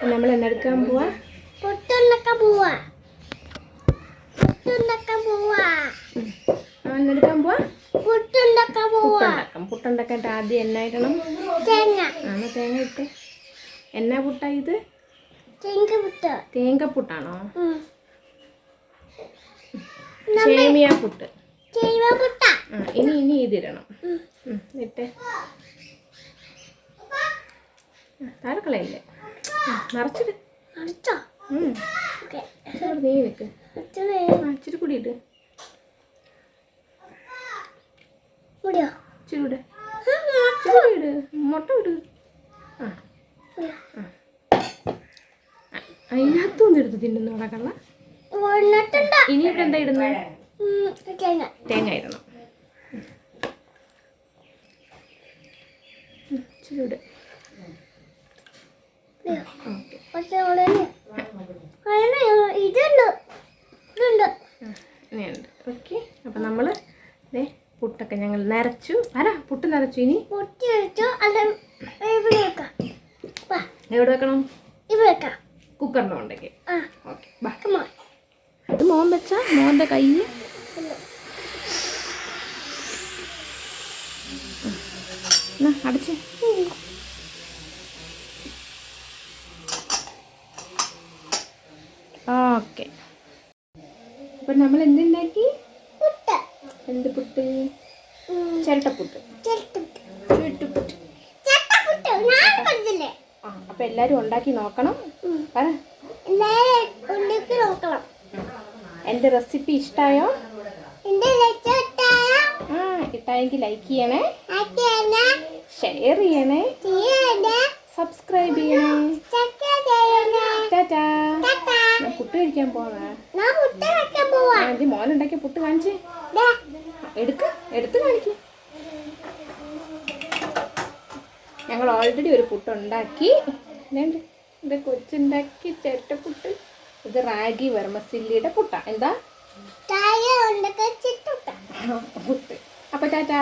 നമ്മൾ എന്നെടുക്കാൻ പോവാ പുട്ടുണ്ടാക്കാൻ പോവാ പുട്ടുണ്ടാക്കാൻ പോവാ എന്നെടുക്കാൻ പോവാ പുട്ടുണ്ടാക്കാൻ പോവാ പുട്ടുണ്ടാക്കാൻ ആദ്യം എന്നാ ഇടണം തേങ്ങ തേങ്ങ ഇട്ട് എന്നാ പുട്ടാ ഇത് തേങ്ങ തേങ്ങപ്പുട്ടാണോ സേമിയ പുട്ട് ഇനി ഇതിടണം ഇട്ട് താരക്കളയില്ലേ നിറച്ചിട്ട് നീ വെക്ക് ഇച്ചിരി കൂടി ഇട്ട് ഇച്ചിരി ഇട് ഇട് മുട്ട ഇട് അതിനകത്തൊന്നും എടുത്ത് തിന്നുന്നു കള്ള ഇനി ഇവിടെ എന്താ ഇടുന്നത് തേങ്ങ ഇടണം ഇച്ചിരി ഇട് ഇനിയുണ്ട് ഓക്കെ അപ്പം നമ്മൾ പുട്ടൊക്കെ ഞങ്ങൾ നിറച്ചു പുട്ട് നിറച്ചു ഇനി എവിടെ വെക്കണം കുക്കറിൻ്റെ ഉണ്ടെങ്കിൽ ഓക്കെ ഇത് മോൻ വെച്ചാ മോൻ്റെ കയ്യിൽ അടച്ച് ഓക്കെ അപ്പം നമ്മൾ എന്തുണ്ടാക്കി എന്ത് പുട്ട് ചിരട്ടപ്പുട്ട് അപ്പം എല്ലാവരും ഉണ്ടാക്കി നോക്കണം എൻ്റെ റെസിപ്പി ഇഷ്ടമായോ ഇഷ്ടമായെങ്കിൽ ലൈക്ക് ചെയ്യണേ ഷെയർ ചെയ്യണേ സബ്സ്ക്രൈബ് ചെയ്യണേ ടാറ്റാ ഞാൻ പുട്ട് കഴിക്കാൻ പോവാ മോനുണ്ടാക്കിയ പുട്ട് കാണിച്ചേ എടുത്ത് കാണിക്കേ ഞങ്ങൾ ഓൾറെഡി ഒരു പുട്ടുണ്ടാക്കി ഇത് കൊച്ചുണ്ടാക്കി ചിരട്ടപ്പുട്ട് ഇത് റാഗി വെർമസില്ലിയുടെ പുട്ട എന്താ പുട്ട് അപ്പൊ ടാറ്റാ